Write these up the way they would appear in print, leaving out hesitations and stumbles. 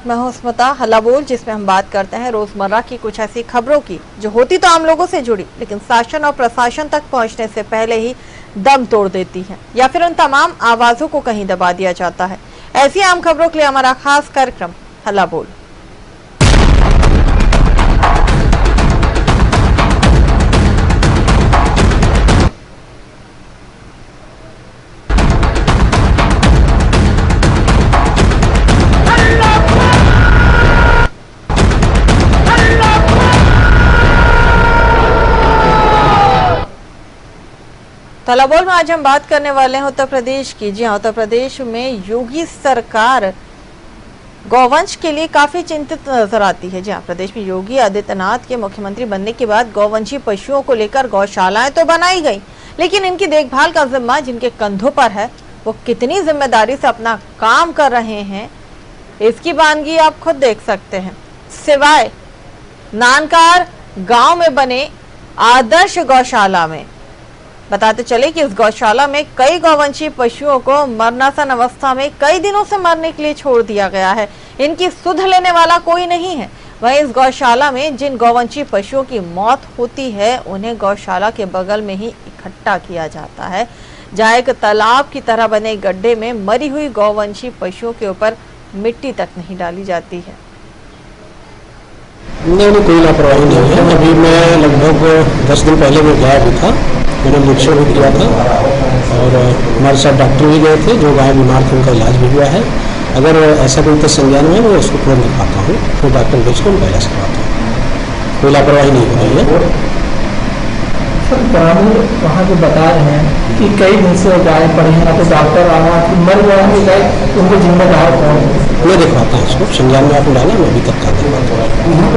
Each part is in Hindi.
मैं हूं स्मिता। हल्ला बोल, जिसमें हम बात करते हैं रोजमर्रा की कुछ ऐसी खबरों की जो होती तो आम लोगों से जुड़ी, लेकिन शासन और प्रशासन तक पहुंचने से पहले ही दम तोड़ देती है, या फिर उन तमाम आवाजों को कहीं दबा दिया जाता है। ऐसी आम खबरों के लिए हमारा खास कार्यक्रम हल्ला बोल। हल्ला बोल में आज हम बात करने वाले हैं उत्तर प्रदेश की। जी हाँ, उत्तर प्रदेश में योगी सरकार गौवंश के लिए काफी चिंतित नजर आती है। जी हाँ, प्रदेश में योगी आदित्यनाथ के मुख्यमंत्री बनने के बाद गौवंशी पशुओं को लेकर गौशालाएं तो बनाई गई, लेकिन इनकी देखभाल का जिम्मा जिनके कंधों पर है, वो कितनी जिम्मेदारी से अपना काम कर रहे हैं, इसकी वानगी आप खुद देख सकते हैं। सिवाय नानकार गांव में बने आदर्श गौशाला में बताते चले कि इस गौशाला में कई गौवंशी पशुओं को मरणासन अवस्था में कई दिनों से मरने के लिए छोड़ दिया गया है। इनकी सुध लेने वाला कोई नहीं है। वहीं इस गौशाला में जिन गौवंशी पशुओं की मौत होती है, उन्हें गौशाला के बगल में ही इकट्ठा किया जाता है, जहाँ एक तालाब की तरह बने गड्ढे में मरी हुई गौवंशी पशुओं के ऊपर मिट्टी तक नहीं डाली जाती है। नहीं, कोई लापरवाही नहीं है। अभी मैं लगभग 10 दिन पहले मैं गया भी था, मैंने निरीक्षण भी किया था और हमारे साथ डॉक्टर भी गए थे। जो गाय बीमार थे उनका इलाज भी हुआ है। अगर ऐसा कोई तो संज्ञान में मैं उसको तुरंत दिखाता हूँ, तो डॉक्टर भेज कर उनका इलाज करवाता हूँ। कोई लापरवाही नहीं हो रही है। सर, ग्रामीण वहाँ जो बता रहे हैं कि कई दिन से गाय पड़ी है, तो डॉक्टर आना मर गया है गाय, उनको जिम्मेदार कौन है? मैं दिखवाता हूँ इसको, संज्ञान में आपको डाला, मैं अभी तक का दिखवाता हूँ।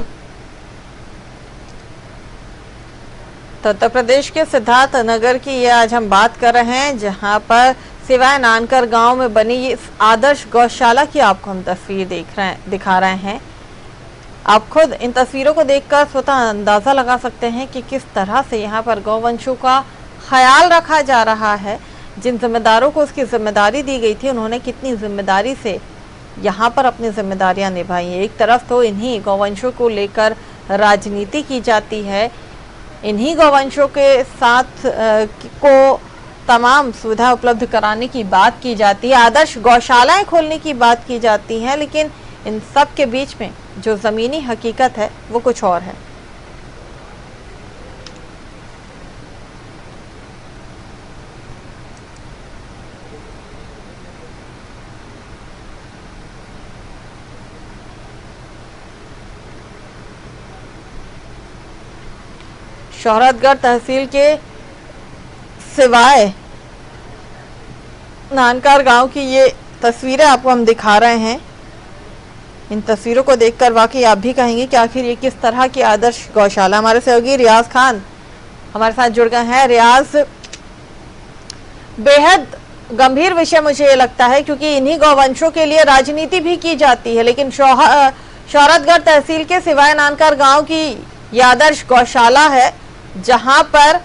तो उत्तर प्रदेश के सिद्धार्थ नगर की ये आज हम बात कर रहे हैं, जहां पर सिवाय नानकर गांव में बनी ये आदर्श गौशाला की आपको हम तस्वीर दिखा रहे हैं। आप खुद इन तस्वीरों को देखकर स्वतः अंदाजा लगा सकते हैं कि किस तरह से यहाँ पर गौवंशों का ख्याल रखा जा रहा है। जिन जिम्मेदारों को उसकी जिम्मेदारी दी गई थी, उन्होंने कितनी जिम्मेदारी से यहाँ पर अपनी जिम्मेदारियां निभाई हैं। एक तरफ तो इन्हीं गौवंशों को लेकर राजनीति की जाती है, इन्हीं गौवंशों के साथ को तमाम सुविधा उपलब्ध कराने की बात की जाती है, आदर्श गौशालाएं खोलने की बात की जाती है, लेकिन इन सब के बीच में जो जमीनी हकीकत है वो कुछ और है। शोहरतगढ़ तहसील के सिवाय नानकार गांव की ये तस्वीरें आपको हम दिखा रहे हैं। इन तस्वीरों को देखकर वाकई आप भी कहेंगे कि आखिर ये किस तरह की आदर्श गौशाला। हमारे सहयोगी रियाज खान हमारे साथ जुड़ गए हैं। रियाज, बेहद गंभीर विषय मुझे ये लगता है, क्योंकि इन्हीं गौवंशों के लिए राजनीति भी की जाती है, लेकिन शोहरतगढ़ तहसील के सिवाय नानकार गांव की ये आदर्श गौशाला है, जहां पर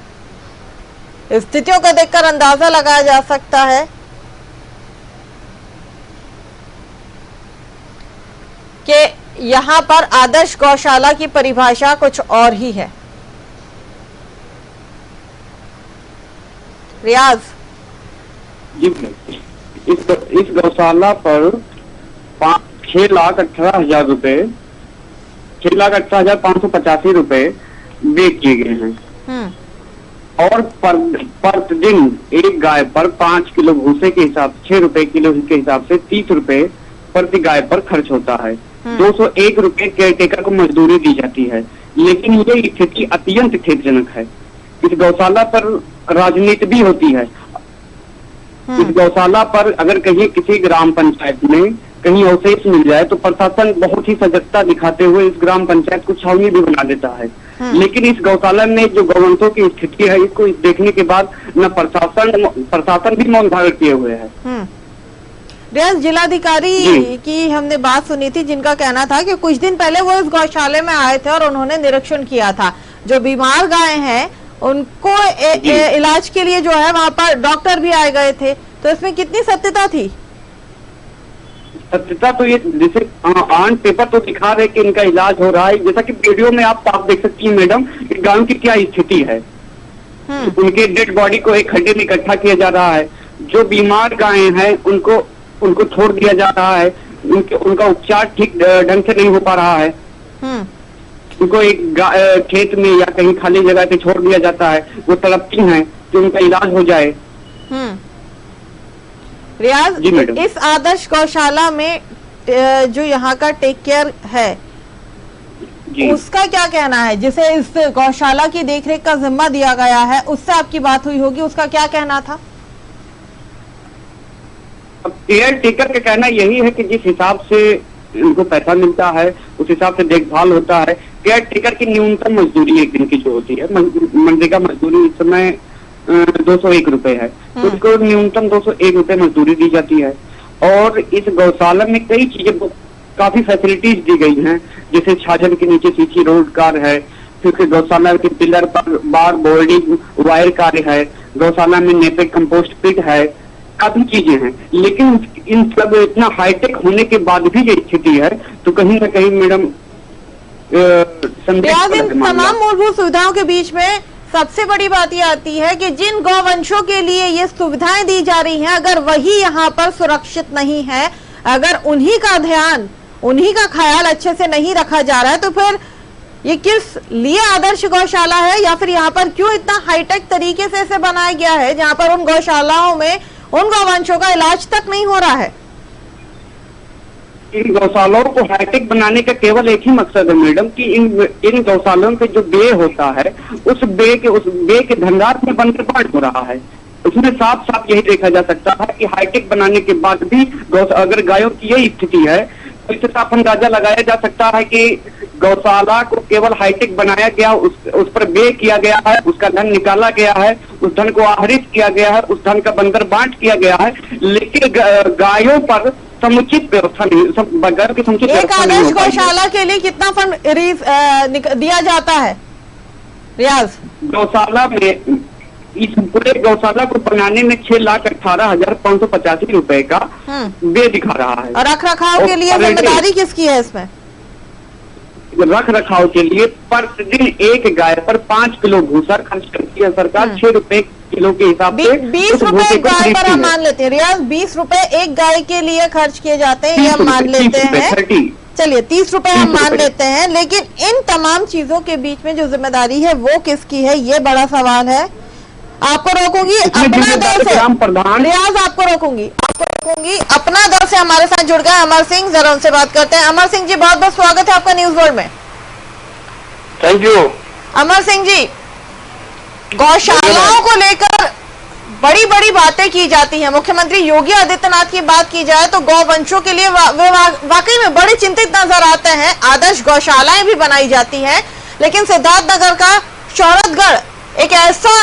स्थितियों को देखकर अंदाजा लगाया जा सकता है कि यहां पर आदर्श गौशाला की परिभाषा कुछ और ही है। रियाज जी, इस गौशाला पर 6,18,000 रुपए, 6,18,585 रुपए व्यय किए गए हैं और प्रतिदिन एक गाय पर 5 किलो भूसे के हिसाब 6 रुपए किलो के हिसाब से 30 रुपए प्रति गाय पर खर्च होता है। 201 रुपए केयरटेकर को मजदूरी दी जाती है। लेकिन ये स्थिति अत्यंत खेदजनक है। इस गौशाला पर राजनीति भी होती है। इस गौशाला पर अगर कहीं किसी ग्राम पंचायत में कहीं अवशेष मिल जाए तो प्रशासन बहुत ही सजगता दिखाते हुए इस ग्राम पंचायत को छावनी भी बना देता है। लेकिन इस गौशाला में जो गौवंशों की स्थिति है, इसको देखने के बाद न प्रशासन भी मौन धारण किए हुए है। रियाज, जिलाधिकारी की हमने बात सुनी थी, जिनका कहना था कि कुछ दिन पहले वो इस गौशाले में आए थे और उन्होंने निरीक्षण किया था। जो बीमार गाय हैं उनको इलाज के लिए जो है वहां पर डॉक्टर भी आए गए थे, तो इसमें कितनी सत्यता थी? सत्यता तो ये जैसे ऑन पेपर तो दिखा रहे कि इनका इलाज हो रहा है, जैसा कि वीडियो में आप साफ देख सकती हैं मैडम कि गांव की क्या स्थिति है। उनके डेड बॉडी को एक खड्डे में इकट्ठा किया जा रहा है, जो बीमार गायें हैं उनको छोड़ दिया जा रहा है, उनका उपचार ठीक ढंग से नहीं हो पा रहा है। उनको एक खेत में या कहीं खाली जगह पे छोड़ दिया जाता है, वो तड़पती हैं कि उनका इलाज हो जाए। रियाज, जी मैडम। इस आदर्श गौशाला में जो यहाँ का टेक केयर है जी। उसका क्या कहना है, जिसे इस गौशाला की देखरेख का जिम्मा दिया गया है, उससे आपकी बात हुई होगी, उसका क्या कहना था? अब केयर टेकर का कहना यही है कि जिस हिसाब से इनको पैसा मिलता है उस हिसाब से देखभाल होता है। केयर टेकर की न्यूनतम मजदूरी एक दिन की जो होती है, मनरेगा मजदूरी इस समय 201 रुपए है, तो उसको न्यूनतम 201 रुपए मजदूरी दी जाती है। और इस गौशाला में कई चीजें, काफी फैसिलिटीज दी गई हैं, जैसे छाजन के नीचे सीसी रोड कार्य है, फिर गौशाला के पिलर पर बार बोर्डिंग वायर कार्य है, गौशाला में नेपेक कंपोस्ट पिट है, काफी चीजें हैं। लेकिन इन सब इतना हाईटेक होने के बाद भी ये स्थिति है, तो कहीं ना कहीं मैडम इन तमाम मूलभूत सुविधाओं के बीच में सबसे बड़ी बात ये आती है कि जिन गौवंशों के लिए ये सुविधाएं दी जा रही हैं, अगर वही यहाँ पर सुरक्षित नहीं है, अगर उन्हीं का ध्यान, उन्हीं का ख्याल अच्छे से नहीं रखा जा रहा है, तो फिर ये किस लिए आदर्श गौशाला है, या फिर यहाँ पर क्यों इतना हाईटेक तरीके से इसे बनाया गया है जहाँ पर उन गौशालाओं में उन गौवंशों का इलाज तक नहीं हो रहा है? इन गौशालाओं को हाईटेक बनाने का केवल एक ही मकसद है मैडम कि इन गौशालाओं पे जो बे होता है उस बे के धनराशि में बनकर बांट हो रहा है। उसमें साफ साफ यही देखा जा सकता है कि हाईटेक बनाने के बाद भी अगर गायों की यही स्थिति है, तो इससे साफ अंदाजा लगाया जा सकता है कि गौशाला को केवल हाईटेक बनाया गया, उस पर बे किया गया है, उसका धन निकाला गया है, उस धन को आहरित किया गया है, उस धन का बंदर बांट किया गया है, लेकिन गायों पर समुचित व्यवस्था नहीं, गायों की समुचित एक आदर्श गौशाला के लिए कितना फंड दिया जाता है रियाज? गौशाला में इस पूरे गौशाला को बनाने में 6,18,585 रुपए का बे दिखा रहा है। और रख रखाव के लिए जिम्मेदारी किसकी है इसमें? रख रखाव के लिए प्रतिदिन एक गाय पर 5 किलो भूसा खर्च करती है सरकार, 6 रुपए किलो के हिसाब से। 20 रुपए एक गाय पर हम मान लेते हैं रियाज, 20 रुपए एक गाय के लिए खर्च किए जाते हैं, ये हम मान लेते हैं। चलिए 30 रुपए हम मान लेते हैं, लेकिन इन तमाम चीजों के बीच में जो जिम्मेदारी है वो किसकी है, ये बड़ा सवाल है। आपको रोकूंगी अपना दल से, रियाज आपको रोकूंगी अपना दल से। हमारे साथ जुड़ गए अमर सिंह, जरा उनसे बात करते हैं। अमर सिंह जी, बहुत बहुत स्वागत है आपका न्यूज वर्ल्ड में। Thank you. अमर सिंह जी, गौशालाओं को लेकर बड़ी बड़ी बातें की जाती हैं। मुख्यमंत्री योगी आदित्यनाथ की बात की जाए तो गौवंशों के लिए वाकई में बड़े चिंतित नजर आते हैं। आदर्श गौशालाएं भी बनाई जाती हैं, लेकिन सिद्धार्थनगर का शौहरतगढ़ एक ऐसा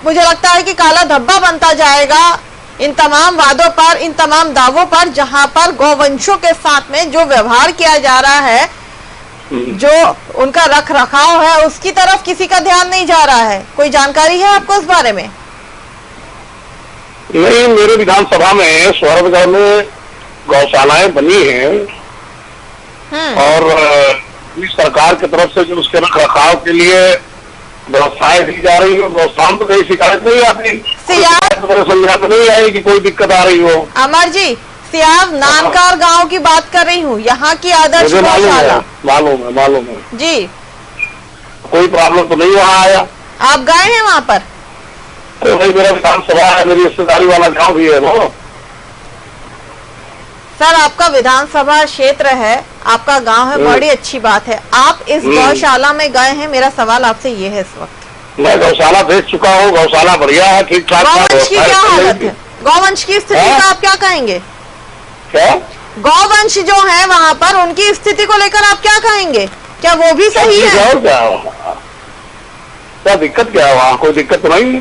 मुझे लगता है कि काला धब्बा बनता जाएगा इन तमाम वादों पर, इन तमाम दावों पर, जहां पर गौवंशों के साथ में जो व्यवहार किया जा रहा है, जो उनका रख रखाव है, उसकी तरफ किसी का ध्यान नहीं जा रहा है। कोई जानकारी है आपको इस बारे में? नहीं, मेरे विधानसभा में शौहरतगढ़ में गौशालाएं बनी हैं और सरकार की तरफ से जो उसके रख रखाव के लिए व्यवस्थाएं दी जा रही हो, गौशाला तो कहीं शिकायत नहीं आती, समझा तो नहीं आई कि कोई दिक्कत आ रही हो। अमर जी, सियाव नानकार गांव की बात कर रही हूँ, यहाँ की आदर्श गौशाला। मालूम है जी, कोई प्रॉब्लम तो नहीं वहाँ आया। आप गए हैं वहाँ पर? तो भाई मेरा विधानसभा है, मेरी रिश्तेदारी वाला गाँव भी है वो। सर, आपका विधानसभा क्षेत्र है, आपका गांव है, बड़ी अच्छी बात है। आप इस गौशाला में गए हैं, मेरा सवाल आपसे ये है इस वक्त। मैं गौशाला देख चुका हूँ, गौशाला बढ़िया है, ठीक ठाक। गौवंश की क्या हालत है? गौवंश की स्थिति का आप क्या कहेंगे? क्या गौवंश जो है वहाँ पर, उनकी स्थिति को लेकर आप क्या कहेंगे? क्या वो भी सही है? क्या दिक्कत क्या है वहाँ? कोई दिक्कत तो नहीं।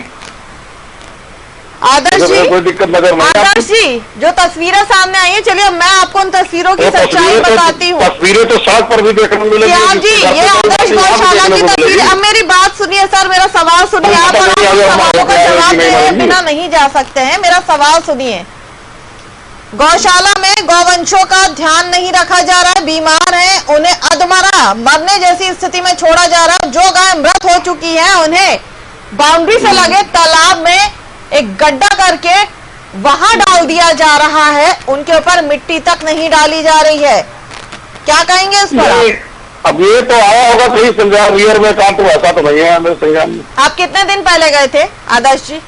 आदर्श जी, कोई दिक्कत नजर नहीं। आदर्श जी, जो तस्वीरें सामने आई है, चलिए मैं आपको उन तस्वीरों की सच्चाई बताती हूँ। तस्वीरें तो सड़क पर भी देखने को मिलेगी। आप जी, ये आदर्श गौशाला की तस्वीर। अब मेरी बात सुनिए सर, मेरा सवाल सुनिए। आप सवालों का जवाब दे बिना नहीं जा सकते हैं, मेरा सवाल सुनिए। गौशाला में गौवंशों का ध्यान नहीं रखा जा रहा है, बीमार हैं, उन्हें अधमरा मरने जैसी स्थिति में छोड़ा जा रहा है। जो गाय मृत हो चुकी है उन्हें बाउंड्री से लगे तालाब में एक गड्ढा करके वहां डाल दिया जा रहा है, उनके ऊपर मिट्टी तक नहीं डाली जा रही है। क्या कहेंगे इस पर आप? अब ये तो आया होगा सही संज्ञान रियर में कहा, तो ऐसा तो नहीं है मेरे संज्ञान में। आप कितने दिन पहले गए थे आदर्श जी?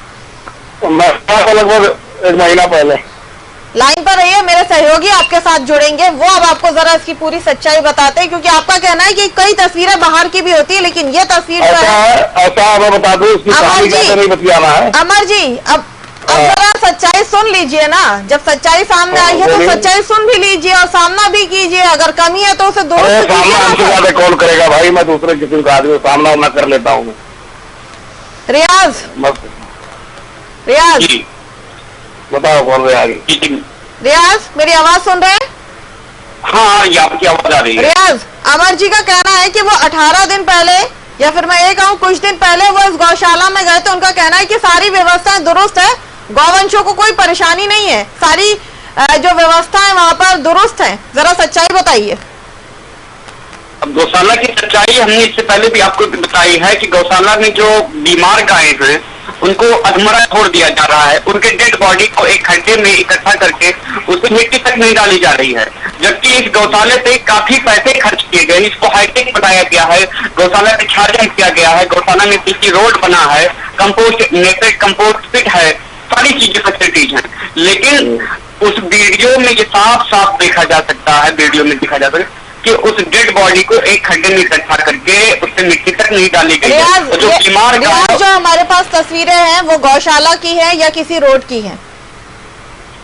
मैं लगभग 1 महीना पहले। लाइन पर रहिए, मेरे सहयोगी आपके साथ जुड़ेंगे, वो अब आपको जरा इसकी पूरी सच्चाई बताते हैं, क्योंकि आपका कहना है कि कई तस्वीरें बाहर की भी होती है, लेकिन ये तस्वीर जो है ऐसा मैं बता दूं, इसकी कहानी कैसे नहीं बतियाना है। अमर जी, अब जरा सच्चाई सुन लीजिए ना, जब सच्चाई सामने आई है तो सच्चाई सुन भी लीजिए और सामना भी कीजिए, अगर कमी है तो उसे दुरुस्त कीजिए। कौन करेगा भाई, मैं दूसरे किसी का आदमी सामना ना कर लेता हूँ। रियाज, रियाज बताओ कौन रियाज? रियाज, मेरी आवाज सुन रहे हैं? हाँ, ये आपकी आवाज आ रही है। रियाज, अमर जी का कहना है कि वो 18 दिन पहले, या फिर मैं ये कहूँ कुछ दिन पहले वो इस गौशाला में गए थे। उनका कहना है कि सारी व्यवस्थाएं दुरुस्त है, गौवंशों को कोई परेशानी नहीं है, सारी जो व्यवस्थाएं वहाँ पर दुरुस्त है। जरा सच्चाई बताइए। अब गौशाला की सच्चाई हमने इससे पहले भी आपको बताई है कि गौशाला में जो बीमार गाय हैं उनको अधमरा छोड़ दिया जा रहा है, उनके डेड बॉडी को एक खड्डे में इकट्ठा करके उसमें मिट्टी तक नहीं डाली जा रही है, जबकि इस गौशाले पे काफी पैसे खर्च किए गए, इसको हाईटेक बनाया गया है, गौशाला में छाजन किया गया है, गौशाला में पीछे रोड बना है, कंपोस्ट नेटेड कंपोस्ट पिट है, सारी चीजें फैसिलिटीज हैं, लेकिन उस वीडियो में ये साफ साफ देखा जा सकता है, वीडियो में दिखा जा सकता है कि उस डेड बॉडी को एक खड्डे में इकट्ठा करके उससे मिट्टी तक नहीं डाली गई है। जो बीमार जो हमारे पास तस्वीरें हैं वो गौशाला की है या किसी रोड की है?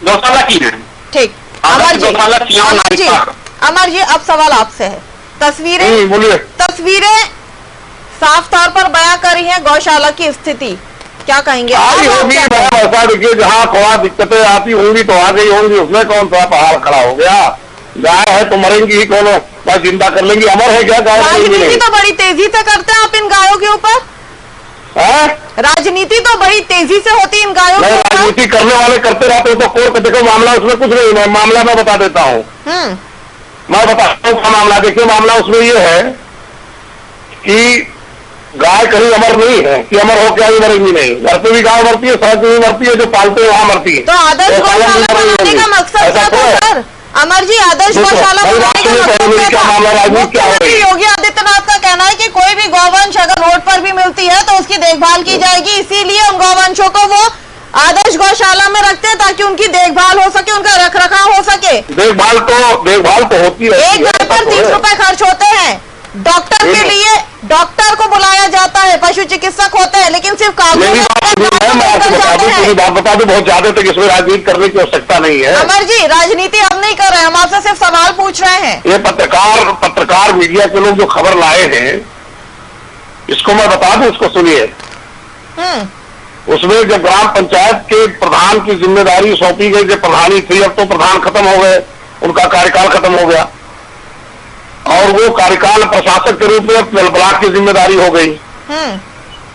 गौशाला की है। ठीक, अमर जी अब सवाल आपसे है, तस्वीरें साफ तौर पर बयां करी है गौशाला की स्थिति, क्या कहेंगे? ऐसा देखिए, जहाँ थोड़ा दिक्कतें आती होंगी तो आ गई होंगी, उसमें कौन सा पहाड़ खड़ा हो गया? गाय है तो मरेंगी ही, कौन बस जिंदा कर लेंगी? अमर है क्या गाय? राजनीति तो बड़ी तेजी से करते हैं आप इन गायों के ऊपर, राजनीति तो बड़ी तेजी से होती है इन गायों के ऊपर। राजनीति करने वाले करते रहते हैं, तो कोर्ट देखो मामला उसमें कुछ नहीं है, मामला मैं बता देता हूँ। मैं बताता हूँ मामला। देखिए मामला उसमें ये है कि गाय कहीं अमर नहीं है कि अमर हो क्या ही मरेंगी नहीं, घर पे भी गाय मरती है, सड़क पे भी मरती है, जो पालते हैं वहाँ मरती है। तो आदर्श गौशाला बनाने का मकसद क्या था सर? अमर जी, आदर्श गौशाला बनाने का मकसद क्या था? मुख्यमंत्री योगी आदित्यनाथ का कहना है कि कोई भी गौवंश अगर रोड पर भी मिलती है तो उसकी देखभाल की जाएगी, इसीलिए उन गौवंशों को वो आदर्श गौशाला में रखते हैं ताकि उनकी देखभाल हो सके, उनका रख रखाव हो सके। देखभाल तो होती है। एक गाय पर 30 रुपए खर्च होते हैं, डॉक्टर के लिए डॉक्टर को बुलाया जाता है, पशु चिकित्सक होते हैं, लेकिन सिर्फ बात बता दूं, बहुत ज्यादा तक इसमें राजनीति करने की आवश्यकता नहीं है। अमर जी, राजनीति हम नहीं कर रहे हैं, हम आपसे सिर्फ सवाल पूछ रहे हैं। ये पत्रकार मीडिया के लोग जो खबर लाए हैं, इसको मैं बता दूं, उसको सुनिए। उसमें जब ग्राम पंचायत के प्रधान की जिम्मेदारी सौंपी गई, जब प्रधानी थी, अब तो प्रधान खत्म हो गए, उनका कार्यकाल खत्म हो गया और वो कार्यकाल प्रशासक के रूप में ब्लॉक की जिम्मेदारी हो गई।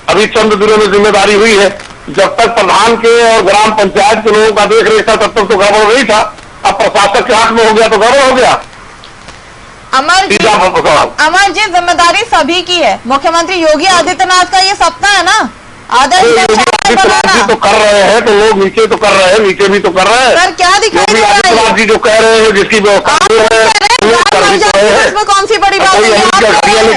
अभी चंद दिनों में जिम्मेदारी हुई है। जब तक प्रधान के और ग्राम पंचायत के लोगों का देख रेख था तब तक तो गड़बड़ नहीं था, अब प्रशासक के हाथ में हो गया तो गड़बड़ हो गया। अमर जी, जिम्मेदारी सभी की है, मुख्यमंत्री योगी आदित्यनाथ का ये सपना है ना आदर्श तो कर रहे हैं, तो लोग नीचे तो कर रहे हैं, नीचे भी तो कर रहे हैं। सर क्या दिखाई दे रहा है? आदित्यनाथ जी जो कह रहे हैं, जिसकी व्यवस्था इसमें कौन सी बड़ी बात है?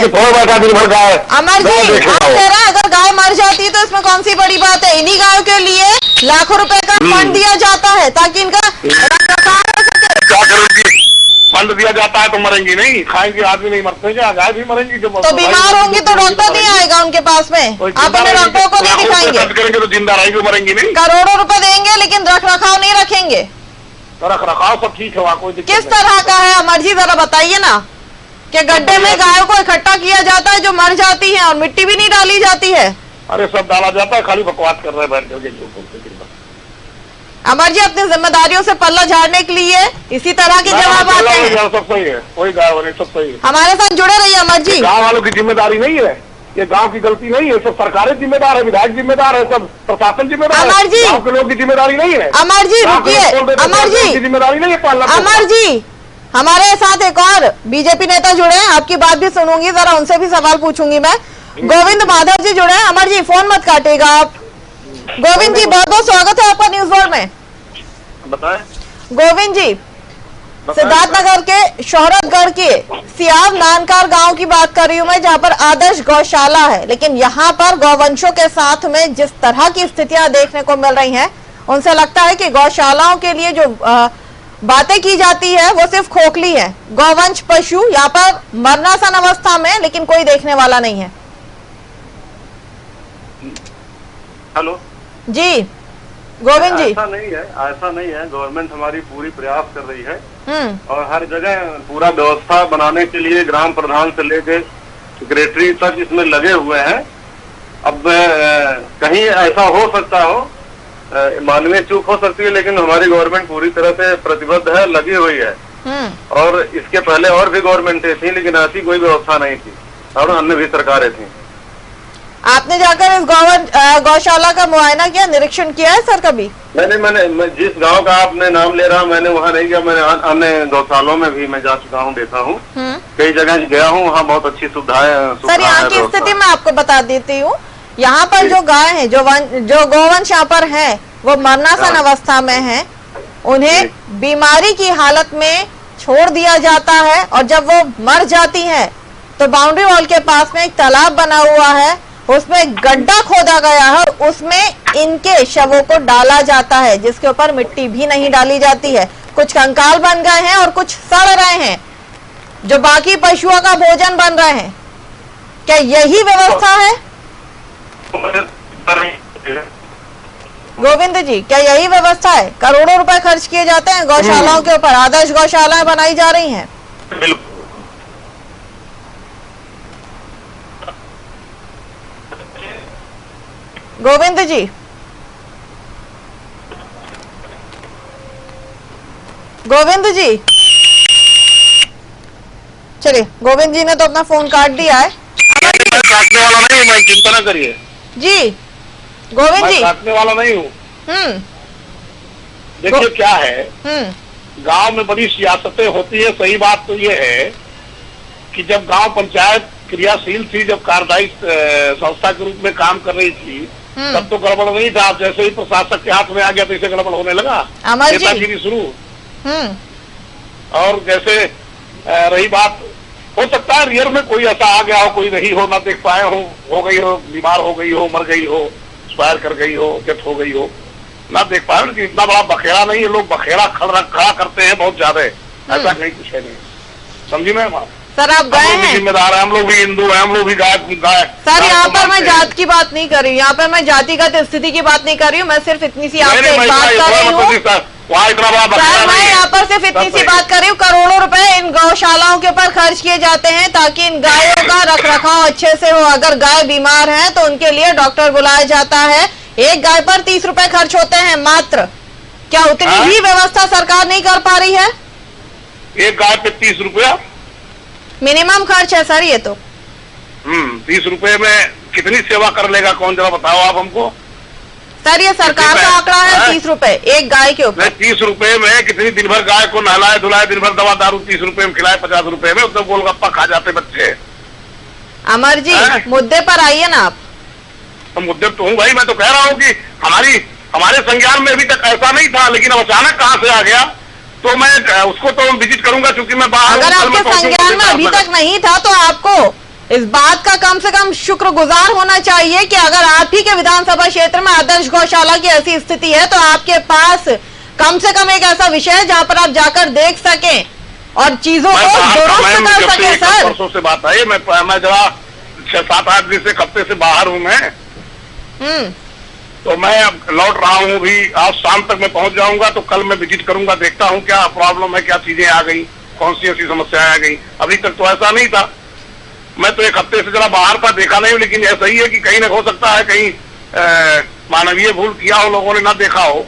थोड़ा बैठा दिन भर गाय। अमर जी, आप कह रहे हैं अगर गाय मर जाती है तो इसमें कौन सी बड़ी बात है? इन्हीं गायों के लिए लाखों रुपए का फंड दिया जाता है ताकि इनका रखरखाव हो सके। फंड दिया जाता है तो मरेंगी नहीं, खाएंगे आदमी नहीं मरते क्या? गाय भी मरेंगी जब तो बीमार होंगी तो डॉक्टर नहीं आएगा उनके पास में, आप उन्हें डॉक्टरों को नहीं दिखाएंगे, करेंगे तो जिंदा रहेंगे, मरेंगी नहीं। करोड़ों रुपए देंगे लेकिन रख रखाव नहीं रखेंगे। रख रखाव सब ठीक है, वहाँ कोई दिक्कत किस तरह का है अमर जी, जरा बताइए ना। कि गड्ढे में गायों को इकट्ठा किया जाता है जो मर जाती है और मिट्टी भी नहीं डाली जाती है? अरे सब डाला जाता है, खाली बकवास कर रहे हैं बैठ करके। अमर जी, अपनी जिम्मेदारियों से पल्ला झाड़ने के लिए इसी तरह के जवाब आते हैं। सब सही है, कोई गाय वाले सब सही है। हमारे साथ जुड़े रहिए अमर जी। गाँव वालों की जिम्मेदारी नहीं है, ये गांव की गलती नहीं है, सब सरकारें जिम्मेदार है, विधायक जिम्मेदार है, सब प्रशासन जिम्मेदार अमर जी, है, गांव के लोगों की जिम्मेदारी नहीं है। अमर जी रुकिए, अमर जी जिम्मेदारी नहीं है पालना। अमर जी, हमारे साथ एक और बीजेपी नेता जुड़े हैं, आपकी बात भी सुनूंगी, जरा उनसे भी सवाल पूछूंगी मैं। गोविंद माधव जी जुड़े हैं। अमर जी फोन मत काटिएगा आप। गोविंद जी बहुत बहुत स्वागत है आपका न्यूज वर्ल्ड में। बताएं गोविंद जी, सिद्धार्थनगर के शोहरतगढ़ के सियाव नानकार गांव की बात कर रही हूं मैं, जहां पर आदर्श गौशाला है, लेकिन यहां पर गौवंशों के साथ में जिस तरह की स्थितियां देखने को मिल रही हैं, उनसे लगता है कि गौशालाओं के लिए जो बातें की जाती है वो सिर्फ खोखली है। गौवंश पशु यहाँ पर मरनासन अवस्था में, लेकिन कोई देखने वाला नहीं है। हेलो जी गोविंद जी। ऐसा नहीं है, गवर्नमेंट हमारी पूरी प्रयास कर रही है और हर जगह पूरा व्यवस्था बनाने के लिए ग्राम प्रधान से लेके सेक्रेटरी तक इसमें लगे हुए हैं। अब कहीं ऐसा हो सकता हो, मानवीय चूक हो सकती है, लेकिन हमारी गवर्नमेंट पूरी तरह से प्रतिबद्ध है, लगी हुई है। और इसके पहले और भी गवर्नमेंटें थी, लेकिन ऐसी कोई व्यवस्था नहीं थी और अन्य भी सरकारें थी। आपने जाकर इस गौशाला का मुआयना किया, निरीक्षण किया है सर कभी? मैंने जिस गांव का आपने नाम ले रहा, मैंने वहाँ नहीं गया, मैंने अन्य गौशालों में भी मैं जा चुका हूँ, देखा हूँ, कई जगह गया हूँ, वहाँ बहुत अच्छी सुविधाएं। सर यहाँ की स्थिति मैं आपको बता देती हूँ। यहाँ पर जो गाय है, जो गौवंश यहाँ पर है, वो मरनासन अवस्था में है। उन्हें बीमारी की हालत में छोड़ दिया जाता है और जब वो मर जाती है तो बाउंड्री वॉल के पास में एक तालाब बना हुआ है, उसमें गड्ढा खोदा गया है, उसमें इनके शवों को डाला जाता है, जिसके ऊपर मिट्टी भी नहीं डाली जाती है। कुछ कंकाल बन गए हैं और कुछ सड़ रहे हैं, जो बाकी पशुओं का भोजन बन रहे हैं। क्या यही व्यवस्था है गोविंद जी? क्या यही व्यवस्था है? करोड़ों रुपए खर्च किए जाते हैं गौशालाओं के ऊपर, आदर्श गौशालाएं बनाई जा रही हैं। गोविंद जी, गोविंद जी, चलिए गोविंद जी ने तो अपना फोन काट दिया है। काटने वाला नहीं, मैं चिंता न करिए जी गोविंद जी, काटने वाला नहीं हूँ। देखिए क्या है, गांव में बड़ी सियासतें होती है। सही बात तो ये है कि जब गांव पंचायत क्रियाशील थी, जब कार्यदायी संस्था के रूप में काम कर रही थी, तब तो गड़बड़ नहीं था। जैसे ही प्रशासक के हाथ में आ गया तो इसे गड़बड़ होने लगा, नेतागिरी शुरू। और जैसे रही बात, हो सकता है रियर में कोई ऐसा आ गया हो, कोई नहीं हो, ना देख पाए हो गई हो, बीमार हो गई हो, मर गई हो, एक्सपायर कर गई हो, डेथ हो गई हो, ना देख पाए। लेकिन इतना बड़ा बखेड़ा नहीं है, लोग बखेड़ा खड़ा करते हैं बहुत ज्यादा, ऐसा कहीं कुछ है नहीं। समझी मैम? सर आप गए हैं, जिम्मेदार है, हम लोग भी हिंदू हैं, हम लोग भी गाय। सर यहाँ पर मैं जात की बात नहीं कर रही हूँ, यहाँ पर मैं जातिगत स्थिति की बात नहीं कर रही हूँ, मैं सिर्फ इतनी सी आपसे बात कर रही हूँ। सर मैं यहाँ पर सिर्फ इतनी सी बात कर रही हूँ, करोड़ों रुपए इन गौशालाओं के ऊपर खर्च किए जाते हैं ताकि इन गायों का रख रखाव अच्छे से हो। अगर गाय बीमार है तो उनके लिए डॉक्टर बुलाया जाता है। एक गाय पर 30 रुपए खर्च होते हैं मात्र। क्या उतनी ही व्यवस्था सरकार नहीं कर पा रही है? एक गाय पे 30 रुपया मिनिमम खर्च है सर ये तो। 30 रुपए में कितनी सेवा कर लेगा कौन, जरा बताओ आप हमको। सर ये सरकार का आंकड़ा है 30 रुपए एक गाय के ऊपर। 30 रुपए में कितनी दिन भर गाय को नहलाए धुलाए, दिन भर दवा दारू 30 रुपए में खिलाए, 50 रुपए में उतना गोलगप्पा खा जाते बच्चे। अमर जी मुद्दे पर आइए ना आप। तो मुद्दे तो हूँ भाई, मैं तो कह रहा हूँ कि हमारे संज्ञान में अभी तक ऐसा नहीं था, लेकिन अब अचानक कहाँ से आ गया, तो मैं उसको तो विजिट करूंगा, क्योंकि मैं बाहर। अगर आपके संज्ञान में अभी तक नहीं था तो आपको इस बात का कम से कम शुक्रगुजार होना चाहिए कि अगर आप ही के विधानसभा क्षेत्र में आदर्श गौशाला की ऐसी स्थिति है तो आपके पास कम से कम एक ऐसा विषय है जहां पर आप जाकर देख सकें और चीजों को दुरुस्त कर सकें। सर वर्षों से बात है, मैं जरा 6-7-8 दिन से हफ्ते से बाहर हूँ मैं, तो मैं अब लौट रहा हूँ भी। आज शाम तक मैं पहुंच जाऊंगा, तो कल मैं विजिट करूंगा, देखता हूँ क्या प्रॉब्लम है, क्या चीजें आ गई, कौन सी ऐसी समस्याएं आ गई। अभी तक तो ऐसा नहीं था, मैं तो एक हफ्ते से जरा बाहर था, देखा नहीं। लेकिन ऐसा ही है कि कहीं न हो सकता है कहीं मानवीय भूल किया हो, लोगों ने ना देखा हो,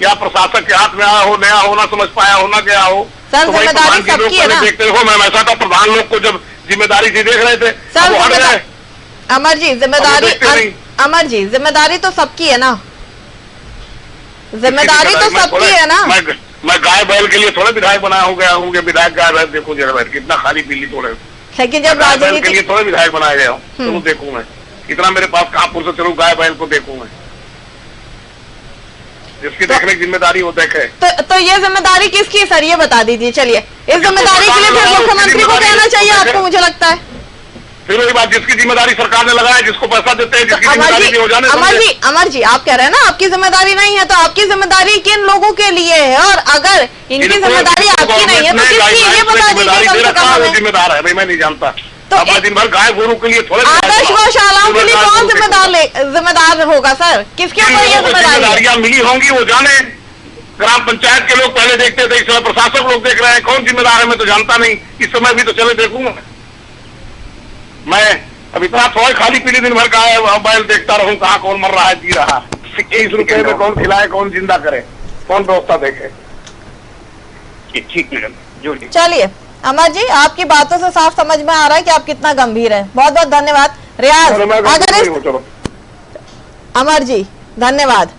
या प्रशासक के हाथ में आया हो, नया हो, ना समझ पाया हो, ना गया हो। सर जिम्मेदारी सबकी है ना। देखते हो, मैं ऐसा था, प्रधान लोग को जब जिम्मेदारी से देख रहे थे, अमर जी जिम्मेदारी, अमर जी जिम्मेदारी तो सबकी है ना, जिम्मेदारी तो सबकी है ना। मैं गाय बैल के लिए थोड़ा विधायक बना हो गया हूँ, विधायक गाय बैल देखो जरा बैठ कितना खाली पीली थोड़े, लेकिन जब गाय बैल के राजनीति लिए थोड़ा विधायक बनाया गया हूँ तो देखूँ मैं इतना मेरे पास कहाँ फुर्सत चलूँ गाय बैल को देखूँ मैं, जिसकी देखने की जिम्मेदारी वो देखे। तो ये जिम्मेदारी किसकी है सर, ये बता दीजिए। चलिए इस जिम्मेदारी के लिए फिर मुख्यमंत्री को कहना चाहिए आपको, मुझे लगता है। फिर वही बात, जिसकी जिम्मेदारी सरकार ने लगाया, जिसको पैसा देते हैं, जिसकी जिम्मेदारी नहीं हो जाने। अमर जी आप कह रहे हैं ना आपकी जिम्मेदारी नहीं है, तो आपकी जिम्मेदारी किन लोगों के लिए है, और अगर इनकी जिम्मेदारी आपकी नहीं है तो किसकी, ये बता दीजिए। जिम्मेदार है भाई, मैं नहीं जानता। तो अपना दिन भर गाय गोरू के लिए थोड़े आदर्श गौशालाओं के लिए कौन जिम्मेदार होगा सर, किसके ऊपर ये जिम्मेदारियां मिली होंगी वो जाने। ग्राम पंचायत के लोग पहले देखते थे, इस समय प्रशासक लोग देख रहे हैं, कौन जिम्मेदार है मैं तो जानता नहीं। इस समय भी तो चले देखूंगा मैं, अब इतना थोड़ा खाली पीली दिन भर गाय बैल देखता रहूं, कहाँ कौन मर रहा है जी रहा है, 21 रुपए में कौन खिलाए, कौन जिंदा करे, कौन व्यवस्था देखे। ठीक मैडम जो। चलिए अमर जी आपकी बातों से साफ समझ में आ रहा है कि आप कितना गंभीर हैं। बहुत बहुत धन्यवाद। रियाज अगर अमर जी धन्यवाद।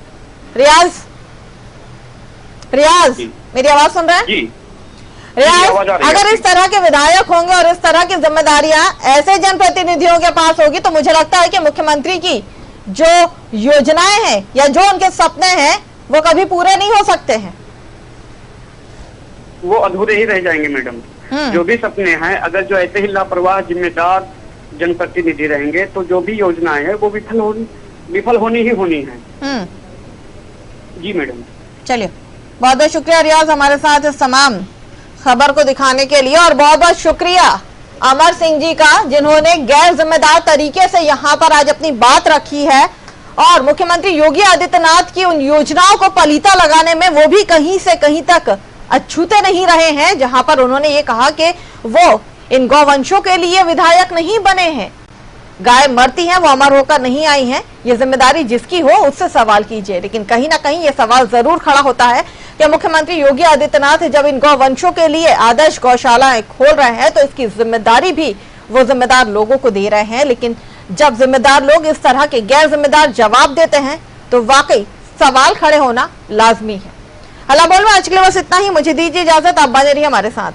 रियाज मेरी आवाज सुन रहे हैं? रियाज अगर इस तरह के विधायक होंगे और इस तरह की जिम्मेदारियां ऐसे जनप्रतिनिधियों के पास होगी तो मुझे लगता है कि मुख्यमंत्री की जो योजनाएं हैं या जो उनके सपने हैं वो कभी पूरे नहीं हो सकते हैं, वो अधूरे ही रह जाएंगे मैडम। जो भी सपने हैं, अगर जो ऐसे ही लापरवाह जिम्मेदार जनप्रतिनिधि रहेंगे तो जो भी योजनाएं हैं वो विफल होनी ही होनी है। जी मैडम। चलिए बहुत बहुत शुक्रिया रियाज हमारे साथ इस तमाम खबर को दिखाने के लिए, और बहुत बहुत शुक्रिया अमर सिंह जी का जिन्होंने गैर जिम्मेदार तरीके से यहाँ पर आज अपनी बात रखी है, और मुख्यमंत्री योगी आदित्यनाथ की उन योजनाओं को पलीता लगाने में वो भी कहीं से कहीं तक अछूते नहीं रहे हैं, जहां पर उन्होंने ये कहा कि वो इन गौवंशों के लिए विधायक नहीं बने हैं। गाय मरती हैं वो अमर होकर नहीं आई हैं, ये जिम्मेदारी जिसकी हो उससे सवाल कीजिए। लेकिन कहीं ना कहीं ये सवाल जरूर खड़ा होता है कि मुख्यमंत्री योगी आदित्यनाथ जब इन गौवंशों के लिए आदर्श गौशालाएं खोल रहे हैं तो इसकी जिम्मेदारी भी वो जिम्मेदार लोगों को दे रहे हैं, लेकिन जब जिम्मेदार लोग इस तरह के गैर जिम्मेदार जवाब देते हैं तो वाकई सवाल खड़े होना लाजमी है। हल्ला बोल में आज के लिए बस इतना ही, मुझे दीजिए इजाजत, आप बने रहिए हमारे साथ।